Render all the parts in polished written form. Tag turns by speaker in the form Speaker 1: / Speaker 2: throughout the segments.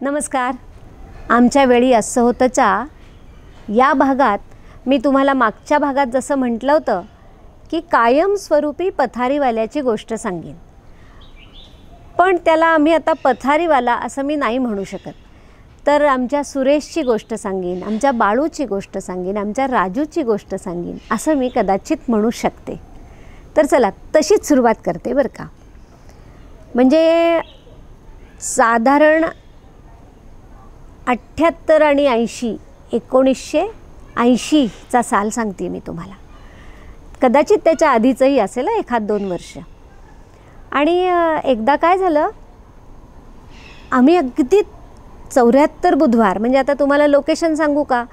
Speaker 1: नमस्कार. आमच्या वेळी असं होतंच्या या भागात मी तुम्हाला मागच्या भागात जसं म्हटलं होतं की कायमस्वरूपी पथारीवाल्याची गोष्ट सांगेन, पण त्याला आम्ही आता पथारीवाला असं मी नाही म्हणू शकत. तर आमच्या सुरेशची गोष्ट सांगेन, आमच्या बाळूची गोष्ट सांगेन, आमच्या राजूची गोष्ट सांगेन असं मी कदाचित म्हणू शकते. तर चला तशीच सुरुवात करते बरं का. म्हणजे साधारण 78 आणि 80 1980चा साल सांगते मी तुम्हाला. कदाचित त्याच्या आधीचंही असेल एखाद 2 वर्ष. आणि एकदा काय झालं, आम्ही अगदी 74 बुधवार, म्हणजे आता तुम्हाला लोकेशन सांगू का,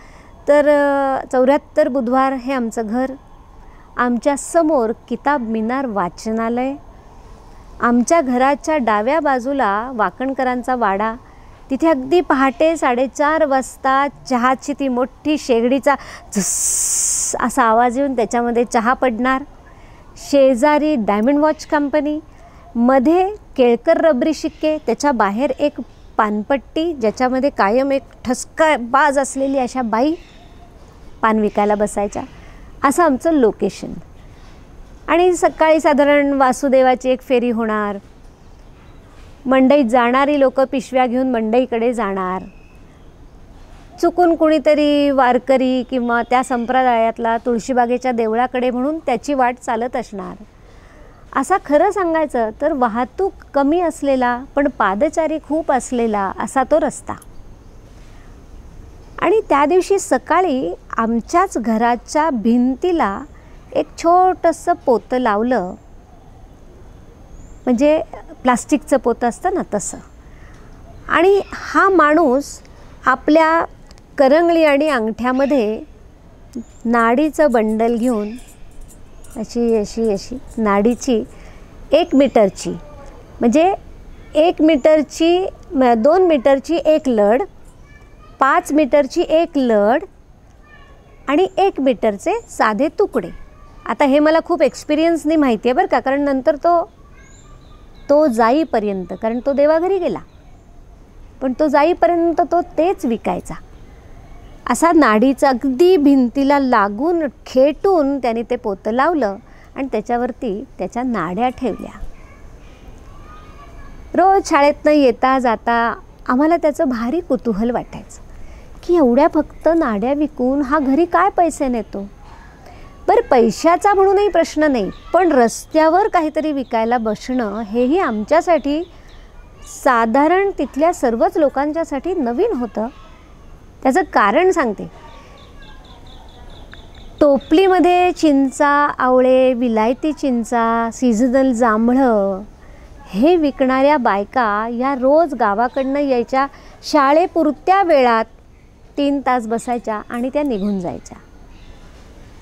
Speaker 1: तर 74 बुधवार हे आमचं घर. आमच्या समोर किताब मिनार वाचनालय, आमच्या घराच्या डाव्या बाजूला वाकणकरांचा वाडा. तिथे अगदी पहाटे 4:30 वाजता चहाची ती मोठी शेगडीचा झस असा आवाज येऊन त्याच्यामध्ये चहा पडणार. शेजारी डायमंड वॉच कंपनी, मध्ये केळकर रबरी शिक्के, त्याच्या बाहेर एक पानपट्टी ज्याच्यामध्ये कायम एक ठसका बाज असलेली अशा बाई पान विकायला बसायच्या. असं आमचं लोकेशन. आणि सकाळी साधारण वासुदेवाची एक फेरी होणार. मंडईत जाणारी लोक पिशव्या घेऊन मंडईकडे जाणार. चुकून कुणीतरी वारकरी किंवा त्या संप्रदायातला तुळशीबागेच्या देवळाकडे म्हणून त्याची वाट चालत असणार. असा खरं सांगायचं तर वाहतूक कमी असलेला पण पादचारी खूप असलेला असा तो रस्ता. आणि त्या दिवशी सकाळी आमच्याच घराच्या भिंतीला एक छोटंसं पोतं लावलं, म्हणजे प्लास्टिकचं पोतं असतं ना तसं. आणि हा माणूस आपल्या करंगळी आणि अंगठ्यामध्ये नाडीचं बंडल घेऊन अशी अशी अशी नाडीची 1 मीटरची, म्हणजे 1 मीटरची 2 मीटरची एक लढ, 5 मीटरची एक लढ आणि 1 मीटरचे साधे तुकडे. आता हे मला खूप एक्सपिरियन्सनी माहिती आहे बरं का, कारण नंतर तो जाईपर्यंत, कारण तो देवाघरी गेला, पण तो जाईपर्यंत तो तेच विकायचा. असा नाडीचा अगदी भिंतीला लागून खेटून त्याने ते पोतं लावलं आणि त्याच्यावरती त्याच्या नाड्या ठेवल्या. रोज शाळेतनं येता जाता आम्हाला त्याचं भारी कुतूहल वाटायचं की एवढ्या फक्त नाड्या विकून हा घरी काय पैसे नेतो. बरं, पैशाचा म्हणूनही प्रश्न नाही, पण रस्त्यावर काहीतरी विकायला बसणं हेही आमच्यासाठी, साधारण तिथल्या सर्वच लोकांच्यासाठी नवीन होतं. त्याचं कारण सांगते. टोपलीमध्ये चिंचा, आवळे, विलायती चिंचा, सीझनल जांभळं हे विकणाऱ्या बायका या रोज गावाकडनं यायच्या. शाळेपुरत्या वेळात 3 तास बसायच्या आणि त्या निघून जायच्या.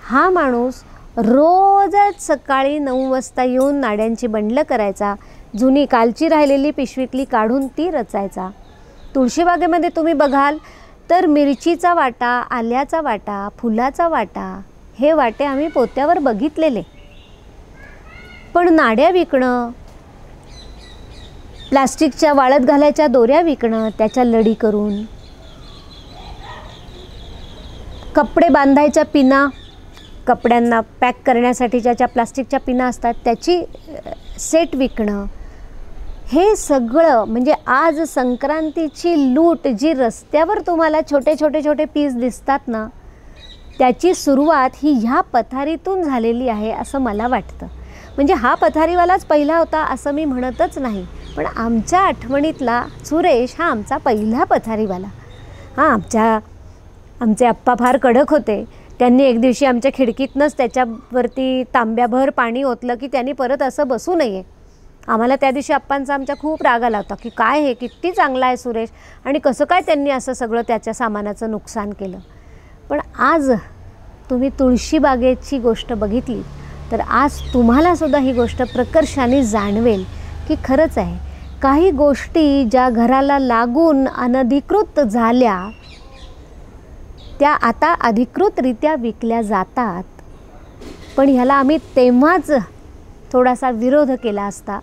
Speaker 1: हा माणूस रोजच सकाळी 9 वाजता येऊन नाड्यांची बंडलं करायचा. जुनी कालची राहिलेली पिशवीतली काढून ती रचायचा. तुळशीबागेमध्ये तुम्ही बघाल तर मिरचीचा वाटा, आल्याचा वाटा, फुलाचा वाटा हे वाटे आम्ही पोत्यावर बघितलेले. पण नाड्या विकणं, प्लास्टिकच्या वाळत घालायच्या दोऱ्या विकणं, त्याच्या लढी करून, कपडे बांधायच्या पिना, कपड्यांना पॅक करण्यासाठीच्या ज्या प्लास्टिकच्या पिना असतात त्याची सेट विकणं, हे सगळं म्हणजे आज संक्रांतीची लूट जी रस्त्यावर तुम्हाला छोटे छोटे छोटे पीस दिसतात ना, त्याची सुरुवात ही ह्या पथारीतून झालेली आहे असं मला वाटतं. म्हणजे हा पथारीवालाच पहिला होता असं मी म्हणतच नाही, पण आमच्या आठवणीतला सुरेश हा आमचा पहिला पथारीवाला. आमचे आप्पा फार कडक होते. त्यांनी एक दिवशी आमच्या खिडकीतनंच त्याच्यावरती तांब्याभर पाणी ओतलं की त्यांनी परत असं बसू नये. आम्हाला त्या दिवशी आप्पांचा आमच्या खूप राग आला होता की काय हे किती चांगला आहे सुरेश, आणि कसं काय त्यांनी असं सगळं त्याच्या सामानाचं नुकसान केलं. पण आज तुम्ही तुळशीबागेची गोष्ट बघितली तर आज तुम्हालासुद्धा ही गोष्ट प्रकर्षाने जाणवेल की खरंच आहे, काही गोष्टी ज्या घराला लागून अनधिकृत झाल्या त्या आता अधिकृतरित्या विकल्या जातात. पण ह्याला आम्ही तेव्हाच थोडासा विरोध केला असता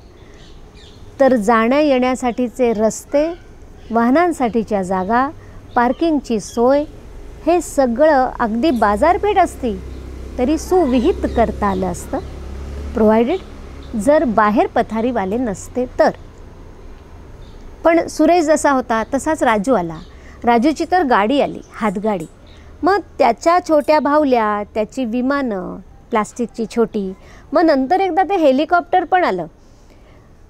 Speaker 1: तर जाण्या येण्यासाठीचे रस्ते, वाहनांसाठीच्या जागा, पार्किंगची सोय, हे सगळं अगदी बाजारपेठ असती तरी सुविहित करता आलं असतं, प्रोव्हायडेड जर बाहेर पथारीवाले नसते तर. पण सुरेश जसा होता तसाच राजू आला. राजूची तर गाडी आली, हातगाडी. मग त्याच्या छोट्या बाहुल्या, त्याची विमानं प्लास्टिकची छोटी, मग नंतर एकदा ते हेलिकॉप्टर पण आलं.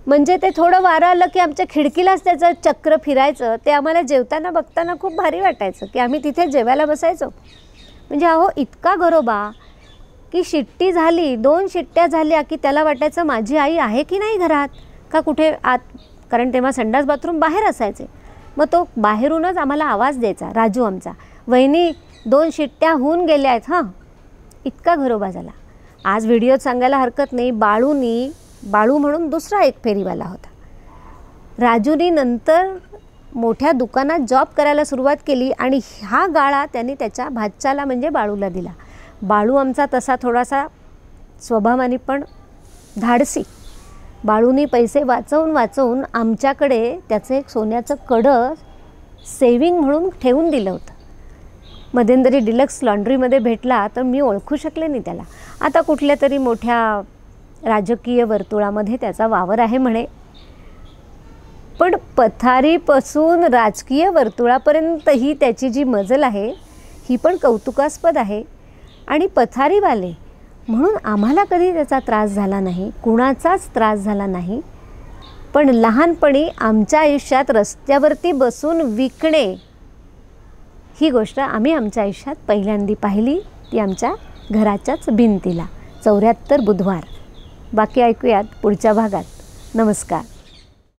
Speaker 1: म्हणजे ते थोडं वारं आलं की आमच्या खिडकीलाच त्याचं चक्र फिरायचं. ते आम्हाला जेवताना बघताना खूप भारी वाटायचं की आम्ही तिथे जेवायला बसायचो. म्हणजे अहो इतका घरोबा की शिट्टी झाली, 2 शिट्ट्या झाल्या की त्याला वाटायचं माझी आई आहे की नाही घरात, का कुठे आत, कारण तेव्हा संडास बाथरूम बाहेर असायचे. मग तो बाहेरूनच आम्हाला आवाज द्यायचा, राजू आमचा, वहिनी 2 शिट्ट्या होऊन गेल्या आहेत हां. इतका घरोबा झाला. आज व्हिडिओत सांगायला हरकत नाही, बाळू म्हणून दुसरा एक फेरीवाला होता. राजूनी नंतर मोठ्या दुकानात जॉब करायला सुरुवात केली आणि हा गाळा त्यांनी त्याच्या भाच्याला म्हणजे बाळूला दिला. बाळू आमचा तसा थोडासा स्वभावाने पण धाडसी. बाळूनी पैसे वाचवून आमच्याकडे त्याचं एक सोन्याचं कडं सेविंग म्हणून ठेवून दिलं होतं. मध्यंतरी डिलक्स लॉन्ड्रीमध्ये भेटला तर मी ओळखू शकले नाही त्याला. आता कुठल्या तरी मोठ्या राजकीय वर्तुळामध्ये त्याचा वावर आहे म्हणे. पण पथारीपासून राजकीय वर्तुळापर्यंत ही त्याची जी मजल आहे ही पण कौतुकास्पद आहे. आणि पथारीवाले म्हणून आम्हाला कधी त्याचा त्रास झाला नाही, कुणाचाच त्रास झाला नाही. पण लहानपणी आमच्या आयुष्यात रस्त्यावरती बसून विकणे ही गोष्ट आम्ही आमच्या आयुष्यात पहिल्यांदा पाहिली, ती आमच्या घराच्याच भिंतीला. 74 बुधवार. बाकी ऐकूयात पुढच्या भागात. नमस्कार.